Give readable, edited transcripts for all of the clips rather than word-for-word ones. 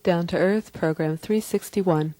Down to Earth, Program 361.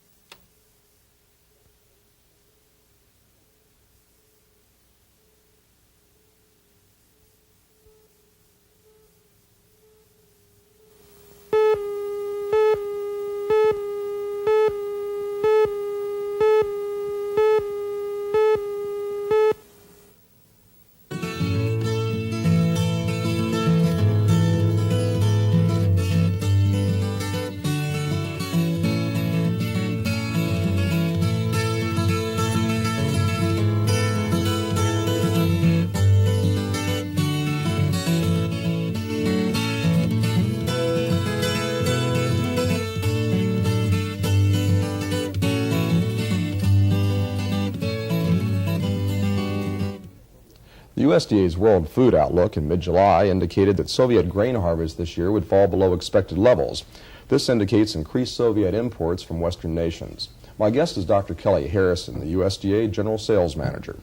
The USDA's World Food Outlook in mid-July indicated that Soviet grain harvest this year would fall below expected levels. This indicates increased Soviet imports from Western nations. My guest is Dr. Kelly Harrison, the USDA General Sales Manager.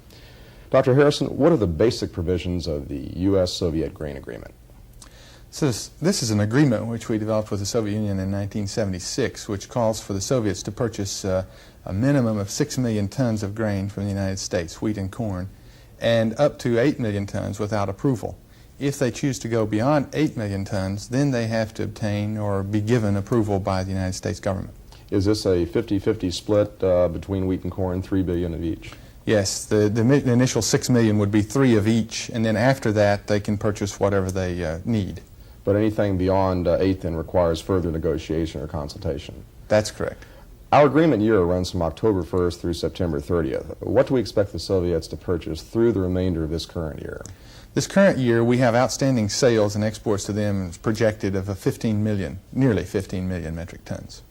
Dr. Harrison, what are the basic provisions of the U.S.-Soviet grain agreement? So this is an agreement which we developed with the Soviet Union in 1976, which calls for the Soviets to purchase a minimum of 6 million tons of grain from the United States, wheat and corn, and up to 8 million tons without approval. If they choose to go beyond 8 million tons, then they have to obtain or be given approval by the United States government. Is this a 50-50 split between wheat and corn, 3 billion of each? Yes, the initial 6 million would be 3 of each, and then after that they can purchase whatever they need. But anything beyond 8 then requires further negotiation or consultation? That's correct. Our agreement year runs from October 1st through September 30th. What do we expect the Soviets to purchase through the remainder of this current year? This current year we have outstanding sales and exports to them projected of nearly 15 million metric tons.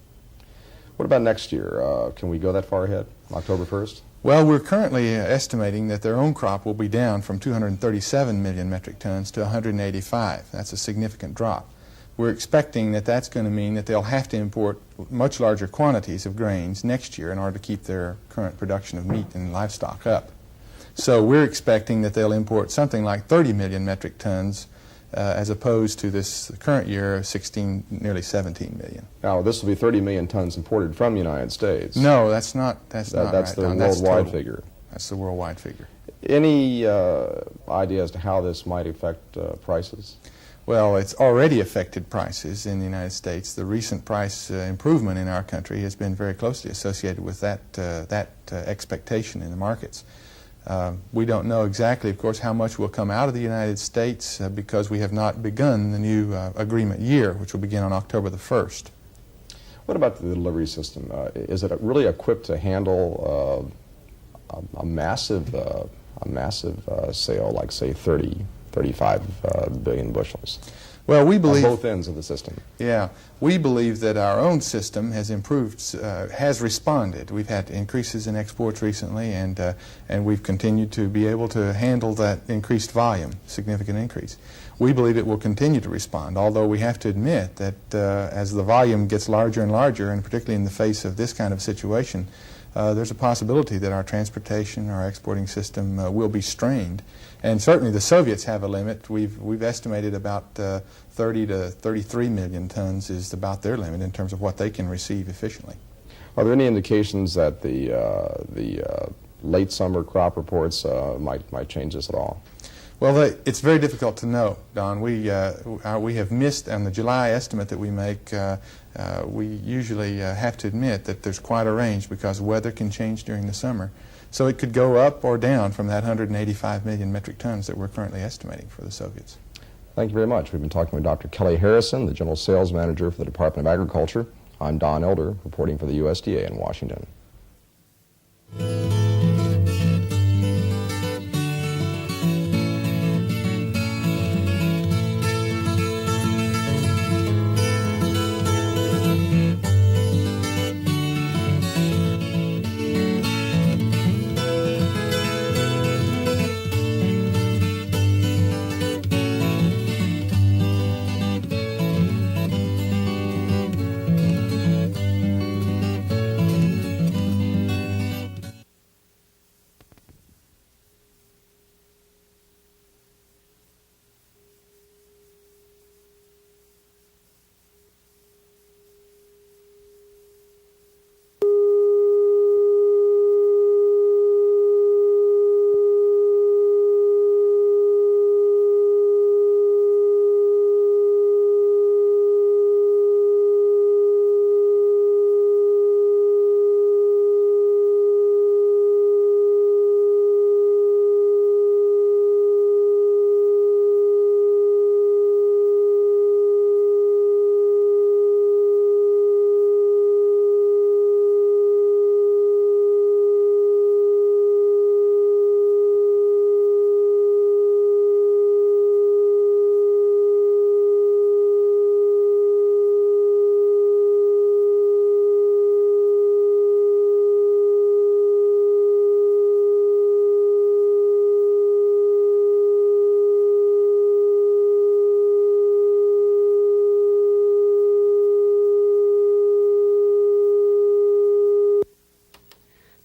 What about next year? Can we go that far ahead, October 1st? Well, we're currently estimating that their own crop will be down from 237 million metric tons to 185. That's a significant drop. We're expecting that that's going to mean that they'll have to import much larger quantities of grains next year in order to keep their current production of meat and livestock up. So we're expecting that they'll import something like 30 million metric tons as opposed to this current year of nearly 17 million. Now, this will be 30 million tons imported from the United States. No, that's not That's right, the Don. worldwide That's figure. That's the worldwide figure. Any idea as to how this might affect prices? Well, it's already affected prices in the United States. The recent price improvement in our country has been very closely associated with that expectation in the markets. We don't know exactly, of course, how much will come out of the United States because we have not begun the new agreement year, which will begin on October the 1st. What about the delivery system? Is it really equipped to handle a massive sale, like, say, 35 billion bushels? Well, we believe on both ends of the system. Yeah, we believe that our own system has improved, has responded. We've had increases in exports recently, and we've continued to be able to handle that increased volume, significant increase. We believe it will continue to respond, although we have to admit that as the volume gets larger and larger, and particularly in the face of this kind of situation, there's a possibility that our transportation, our exporting system will be strained. And certainly the Soviets have a limit. We've estimated about 30 to 33 million tons is about their limit in terms of what they can receive efficiently. Are there any indications that the late summer crop reports might change this at all? Well, it's very difficult to know, Don. We have missed on the July estimate that we make. We usually have to admit that there's quite a range because weather can change during the summer. So it could go up or down from that 185 million metric tons that we're currently estimating for the Soviets. Thank you very much. We've been talking with Dr. Kelly Harrison, the General Sales Manager for the Department of Agriculture. I'm Don Elder, reporting for the USDA in Washington.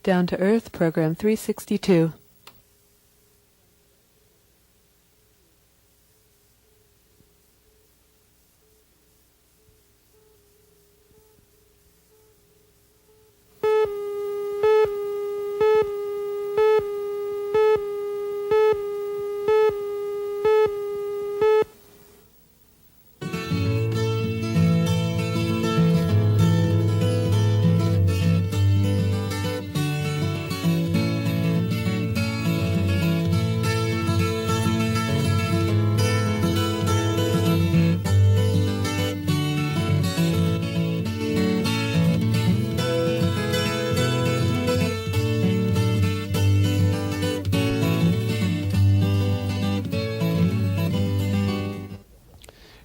Down to Earth, Program 362.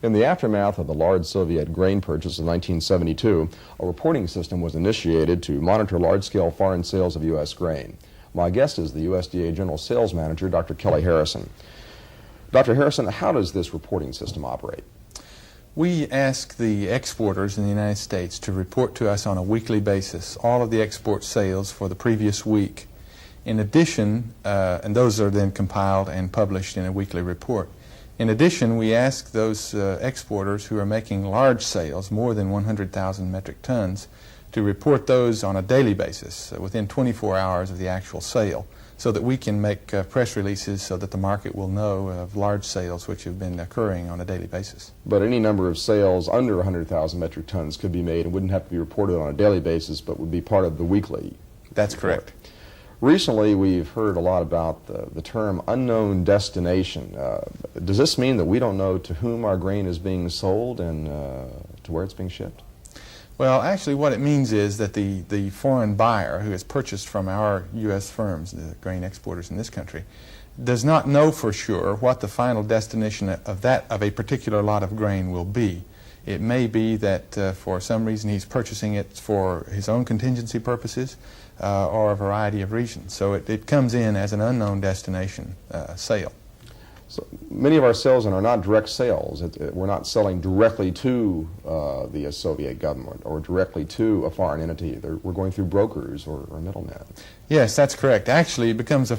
In the aftermath of the large Soviet grain purchase in 1972, a reporting system was initiated to monitor large-scale foreign sales of U.S. grain. My guest is the USDA General Sales Manager, Dr. Kelly Harrison. Dr. Harrison, how does this reporting system operate? We ask the exporters in the United States to report to us on a weekly basis all of the export sales for the previous week. In addition, and those are then compiled and published in a weekly report. In addition, we ask those exporters who are making large sales, more than 100,000 metric tons, to report those on a daily basis within 24 hours of the actual sale, so that we can make press releases so that the market will know of large sales which have been occurring on a daily basis. But any number of sales under 100,000 metric tons could be made and wouldn't have to be reported on a daily basis, but would be part of the weekly. That's report. correct. Recently, we've heard a lot about the term unknown destination. Does this mean that we don't know to whom our grain is being sold and to where it's being shipped? Well, actually what it means is that the foreign buyer who has purchased from our U.S. firms, the grain exporters in this country, does not know for sure what the final destination of a particular lot of grain will be. It may be that for some reason he's purchasing it for his own contingency purposes or a variety of reasons. So it comes in as an unknown destination sale. So many of our sales are not direct sales. We're not selling directly to the Soviet government or directly to a foreign entity. We're going through brokers or middlemen. Yes, that's correct. Actually, it becomes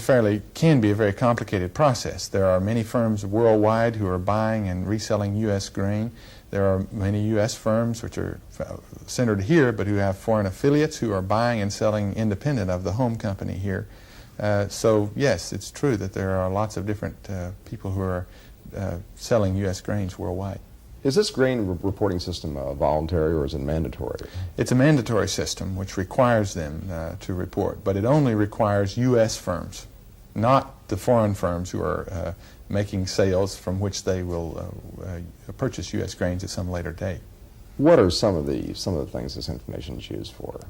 can be a very complicated process. There are many firms worldwide who are buying and reselling U.S. grain. There are many U.S. firms which are centered here but who have foreign affiliates who are buying and selling independent of the home company here. So yes, it's true that there are lots of different people who are selling U.S. grains worldwide. Is this grain reporting system voluntary or is it mandatory? It's a mandatory system which requires them to report, but it only requires U.S. firms, not the foreign firms who are making sales from which they will purchase U.S. grains at some later date. What are some of the things this information is used for?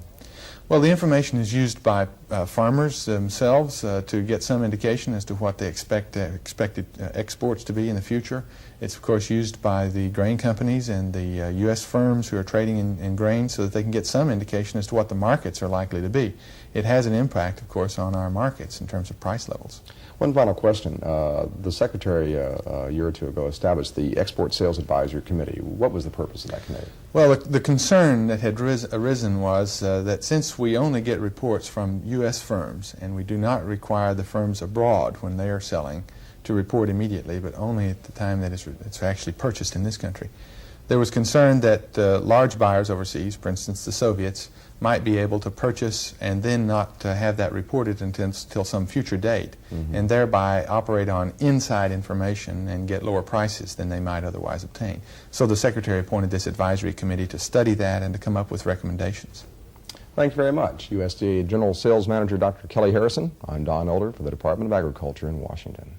Well, the information is used by farmers themselves to get some indication as to what they expected exports to be in the future. It's, of course, used by the grain companies and the U.S. firms who are trading in grain so that they can get some indication as to what the markets are likely to be. It has an impact, of course, on our markets in terms of price levels. One final question. The Secretary a year or two ago established the Export Sales Advisory Committee. What was the purpose of that committee? Well, the concern that had arisen was that since we only get reports from U.S. firms and we do not require the firms abroad when they are selling to report immediately, but only at the time that it's actually purchased in this country, there was concern that large buyers overseas, for instance the Soviets, might be able to purchase and then not have that reported until some future date, and thereby operate on inside information and get lower prices than they might otherwise obtain. So the Secretary appointed this advisory committee to study that and to come up with recommendations. Thank you very much. USDA General Sales Manager Dr. Kelly Harrison. I'm Don Elder for the Department of Agriculture in Washington.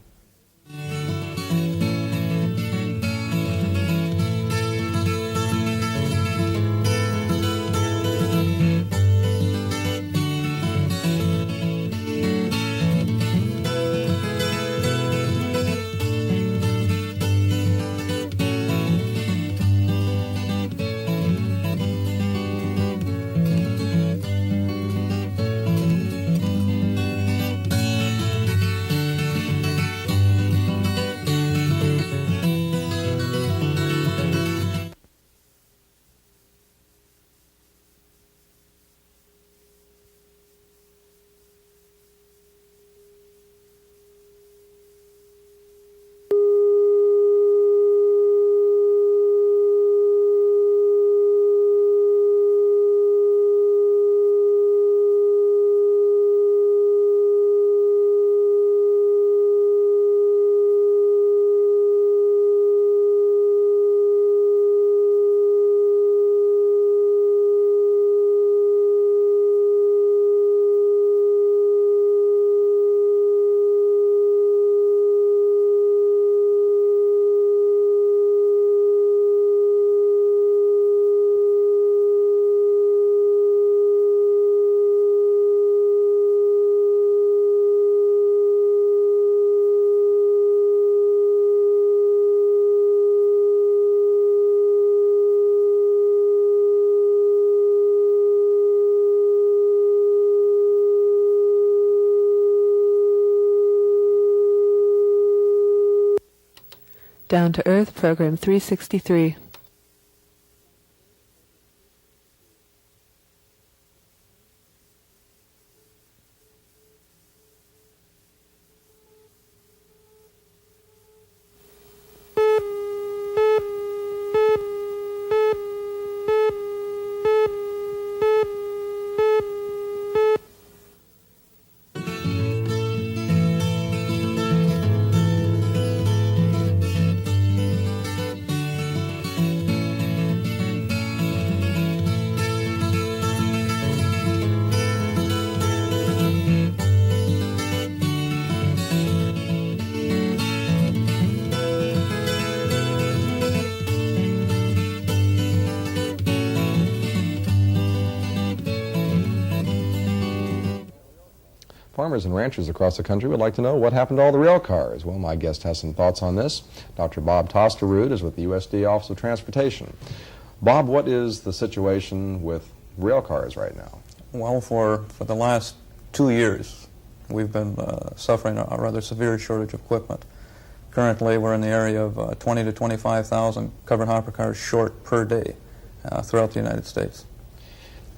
Down to Earth, Program 363. Farmers and ranchers across the country would like to know what happened to all the rail cars. Well, my guest has some thoughts on this. Dr. Bob Tosterud is with the USDA Office of Transportation. Bob, what is the situation with rail cars right now? Well, for the last 2 years, we've been suffering a rather severe shortage of equipment. Currently, we're in the area of 20 to 25,000 covered hopper cars short per day throughout the United States.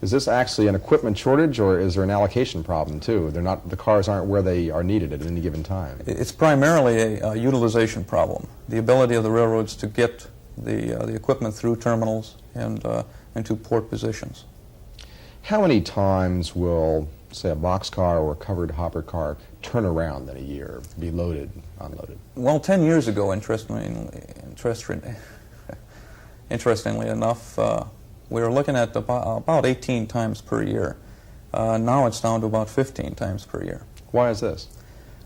Is this actually an equipment shortage, or is there an allocation problem too? The cars aren't where they are needed at any given time. It's primarily a utilization problem. The ability of the railroads to get the equipment through terminals and into port positions. How many times will, say, a boxcar or a covered hopper car turn around in a year, be loaded, unloaded? Well, 10 years ago, interestingly enough, we were looking at about 18 times per year. Now it's down to about 15 times per year. Why is this?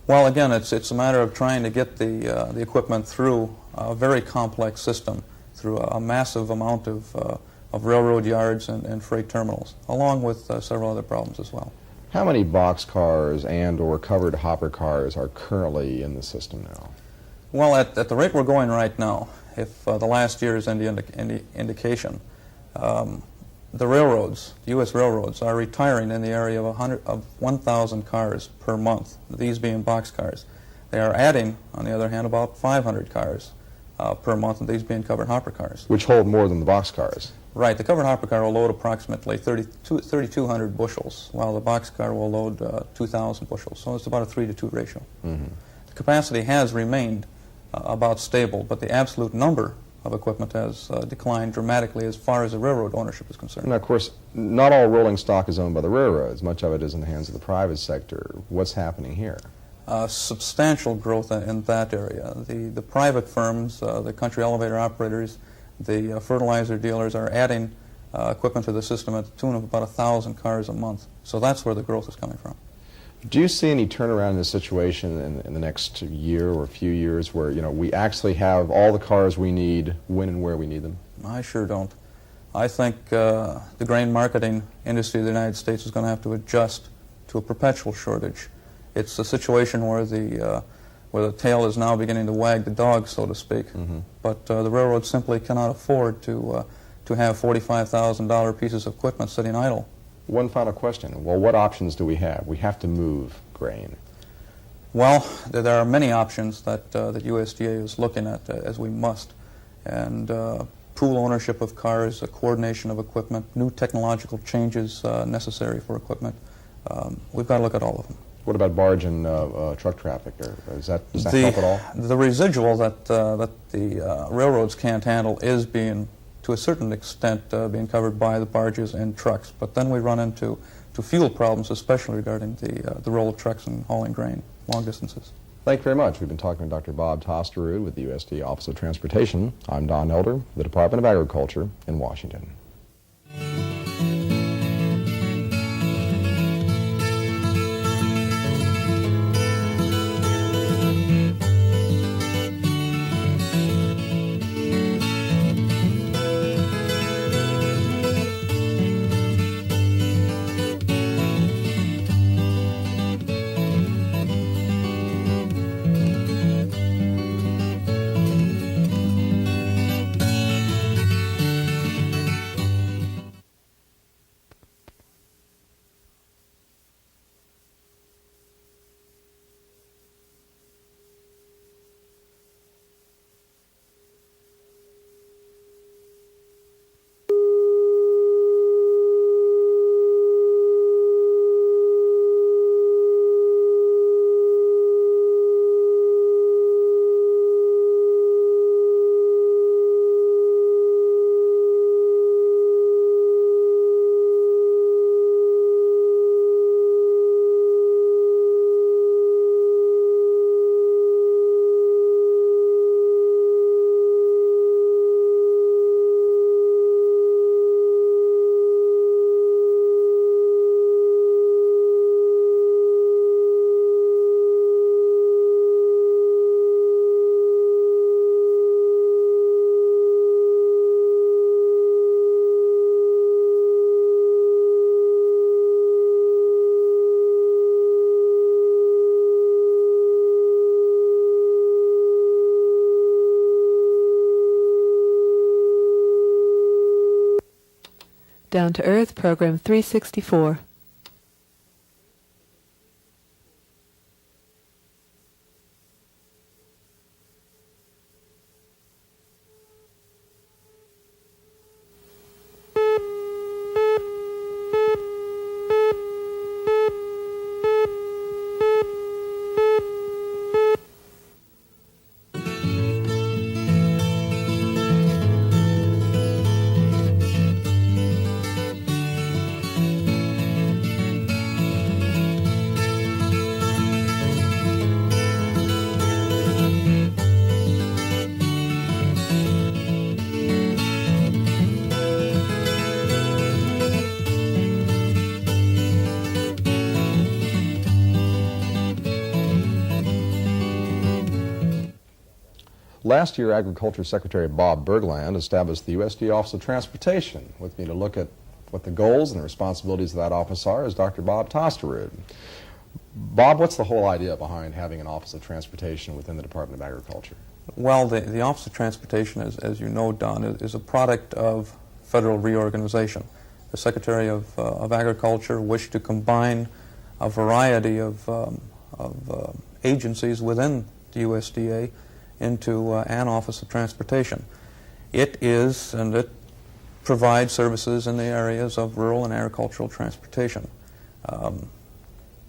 Well, again, it's a matter of trying to get the equipment through a very complex system, through a massive amount of railroad yards and freight terminals, along with several other problems as well. How many boxcars and or covered hopper cars are currently in the system now? Well, at the rate we're going right now, if the last year is any indication, the railroads, the U.S. railroads, are retiring in the area of 1,000 cars per month, these being boxcars. They are adding, on the other hand, about 500 cars per month, and these being covered hopper cars. Which hold more than the boxcars. Right. The covered hopper car will load approximately 3,200 bushels, while the boxcar will load 2,000 bushels. So it's about a 3-to-2 ratio. Mm-hmm. The capacity has remained about stable, but the absolute number of equipment has declined dramatically as far as the railroad ownership is concerned. And of course, not all rolling stock is owned by the railroads. Much of it is in the hands of the private sector. What's happening here? Substantial growth in that area. The private firms, the country elevator operators, the fertilizer dealers are adding equipment to the system at the tune of about 1,000 cars a month. So that's where the growth is coming from. Do you see any turnaround in this situation in the next year or a few years where, we actually have all the cars we need when and where we need them? I sure don't. I think the grain marketing industry of the United States is going to have to adjust to a perpetual shortage. It's a situation where the tail is now beginning to wag the dog, so to speak. Mm-hmm. But the railroads simply cannot afford to have $45,000 pieces of equipment sitting idle. One final question. Well, what options do we have? We have to move grain. Well, there are many options that USDA is looking at, as we must. And pool ownership of cars, coordination of equipment, new technological changes necessary for equipment. We've got to look at all of them. What about barge and truck traffic? Does that help at all? The residual that the railroads can't handle is being, to a certain extent, being covered by the barges and trucks. But then we run into fuel problems, especially regarding the role of trucks in hauling grain long distances. Thank you very much. We've been talking to Dr. Bob Tosterud with the USDA Office of Transportation. I'm Don Elder, the Department of Agriculture in Washington. Down to Earth, Program 364. Last year, Agriculture Secretary Bob Bergland established the USDA Office of Transportation. With me to look at what the goals and the responsibilities of that office are is Dr. Bob Tosterud. Bob, what's the whole idea behind having an Office of Transportation within the Department of Agriculture? Well, the Office of Transportation, as you know, Don, is a product of federal reorganization. The Secretary of Agriculture wished to combine a variety of agencies within the USDA into an Office of Transportation. It is, and it provides services in the areas of rural and agricultural transportation.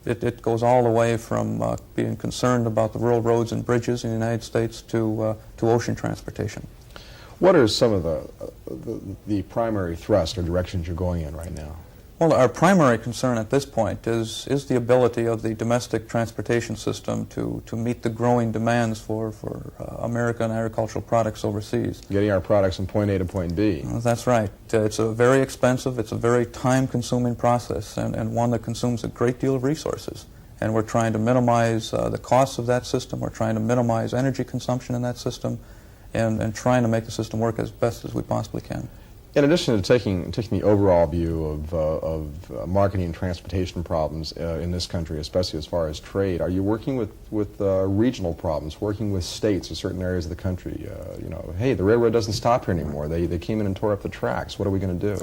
It goes all the way from being concerned about the rural roads and bridges in the United States to ocean transportation. What are some of the primary thrust or directions you're going in right now? Well, our primary concern at this point is the ability of the domestic transportation system to meet the growing demands for American agricultural products overseas. Getting our products from point A to point B. That's right. It's a very expensive, it's a very time-consuming process, and one that consumes a great deal of resources. And we're trying to minimize the costs of that system. We're trying to minimize energy consumption in that system, and trying to make the system work as best as we possibly can. In addition to taking the overall view of marketing and transportation problems in this country, especially as far as trade, are you working with regional problems, working with states or certain areas of the country? You know, hey, the railroad doesn't stop here anymore. They came in and tore up the tracks. What are we going to do?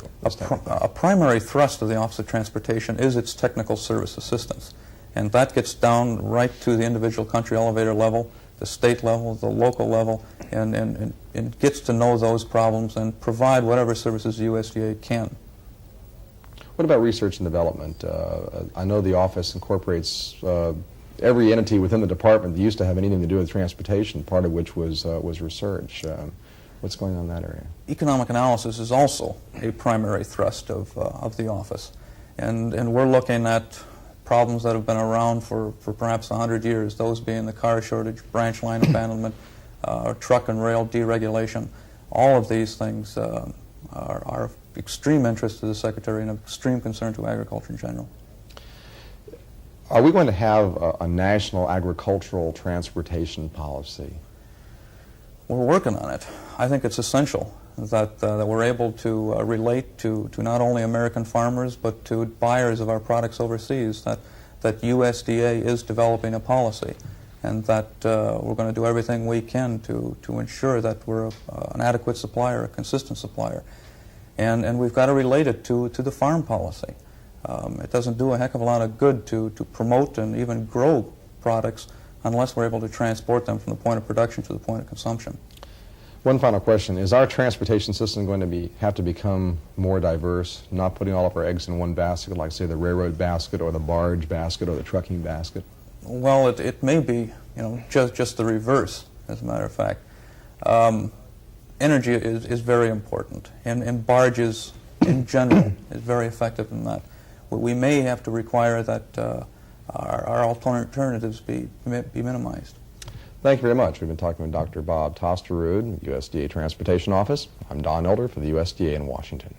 A primary thrust of the Office of Transportation is its technical service assistance. And that gets down right to the individual country elevator level, the state level, the local level, and gets to know those problems and provide whatever services the USDA can. What about research and development? I know the office incorporates every entity within the department that used to have anything to do with transportation, part of which was research. What's going on in that area? Economic analysis is also a primary thrust of the office. And we're looking at problems that have been around for perhaps 100 years, those being the car shortage, branch line abandonment, truck and rail deregulation. All of these things are of extreme interest to the Secretary and of extreme concern to agriculture in general. Are we going to have a national agricultural transportation policy? We're working on it. I think it's essential that we're able to relate to not only American farmers but to buyers of our products overseas, that USDA is developing a policy, and that we're going to do everything we can to ensure that we're an adequate supplier, a consistent supplier. And we've got to relate it to the farm policy. It doesn't do a heck of a lot of good to promote and even grow products unless we're able to transport them from the point of production to the point of consumption. One final question. Is our transportation system going to have to become more diverse, not putting all of our eggs in one basket, like, say, the railroad basket or the barge basket or the trucking basket? Well, it may be, just the reverse, as a matter of fact. Energy is very important, and barges in general is very effective in that. We may have to require that our alternatives be minimized. Thank you very much. We've been talking with Dr. Bob Tosterud, USDA Transportation Office. I'm Don Elder for the USDA in Washington.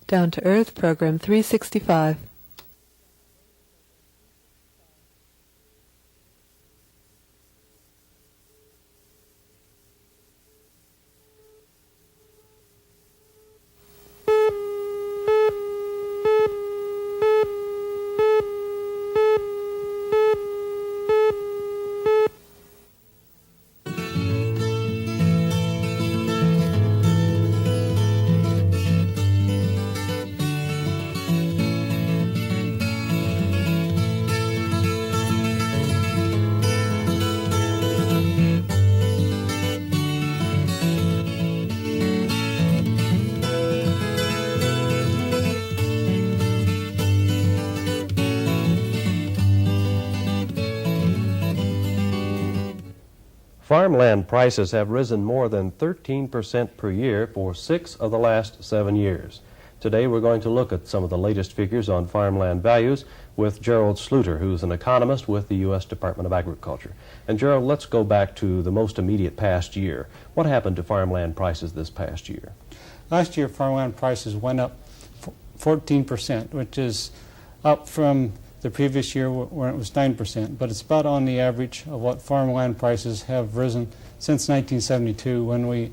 Down to Earth, Program 365. Farmland prices have risen more than 13% per year for 6 of the last 7 years. Today we're going to look at some of the latest figures on farmland values with Gerald Sluter, who's an economist with the U.S. Department of Agriculture. And Gerald, let's go back to the most immediate past year. What happened to farmland prices this past year? Last year, farmland prices went up 14%, which is up from the previous year where it was 9%, but it's about on the average of what farmland prices have risen since 1972 when we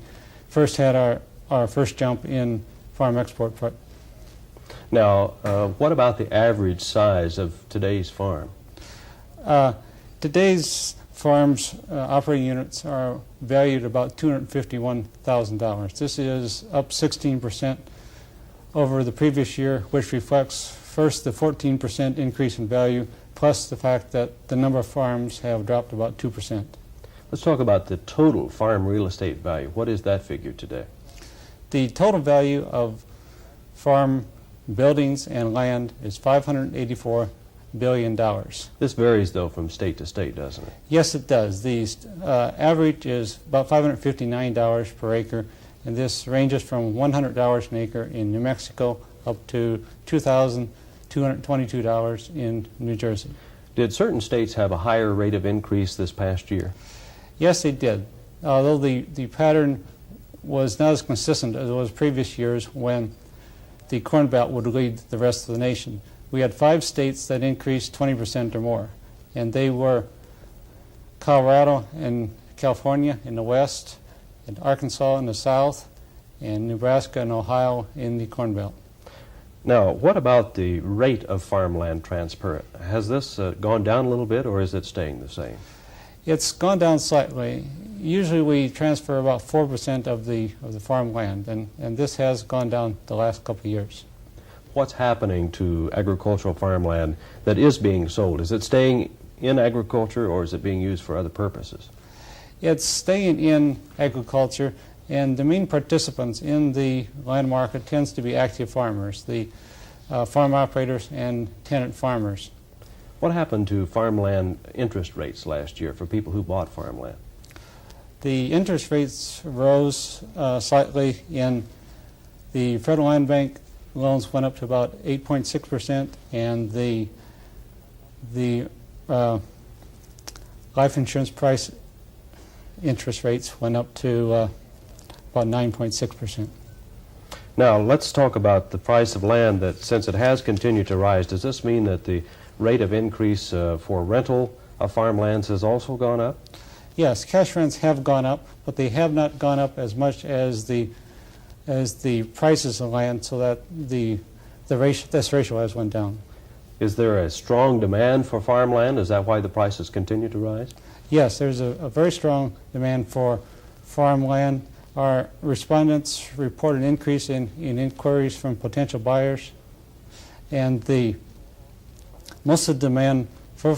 first had our first jump in farm export price. Now, what about the average size of today's farm? Today's farms operating units are valued at about $251,000. This is up 16% over the previous year, which reflects first the 14% increase in value, plus the fact that the number of farms have dropped about 2%. Let's talk about the total farm real estate value. What is that figure today? The total value of farm buildings and land is $584 billion. This varies, though, from state to state, doesn't it? Yes, it does. The average is about $559 per acre, and this ranges from $100 an acre in New Mexico up to $2,222 in New Jersey. Did certain states have a higher rate of increase this past year? Yes, they did, although the pattern was not as consistent as it was previous years when the Corn Belt would lead the rest of the nation. We had 5 states that increased 20% or more, and they were Colorado and California in the west, and Arkansas in the south, and Nebraska and Ohio in the Corn Belt. Now, what about the rate of farmland transfer? Has this gone down a little bit, or is it staying the same? It's gone down slightly. Usually we transfer about 4% of the farmland, and this has gone down the last couple of years. What's happening to agricultural farmland that is being sold? Is it staying in agriculture, or is it being used for other purposes? It's staying in agriculture, and the main participants in the land market tends to be active farmers, the farm operators and tenant farmers. What happened to farmland interest rates last year for people who bought farmland? The interest rates rose slightly. In the Federal Land Bank, loans went up to about 8.6%, and the life insurance price interest rates went up to about 9.6%. Now, let's talk about the price of land that, since it has continued to rise, does this mean that the rate of increase for rental of farmlands has also gone up? Yes, cash rents have gone up, but they have not gone up as much as the prices of land, so that this ratio has went down. Is there a strong demand for farmland? Is that why the prices continue to rise? Yes, there's a very strong demand for farmland. Our respondents report an increase in inquiries from potential buyers, and most of the demand for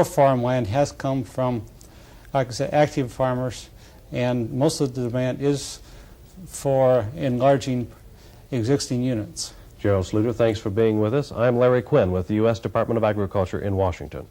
farmland has come from, like I said, active farmers, and most of the demand is for enlarging existing units. Gerald Sluter, thanks for being with us. I'm Larry Quinn with the U.S. Department of Agriculture in Washington.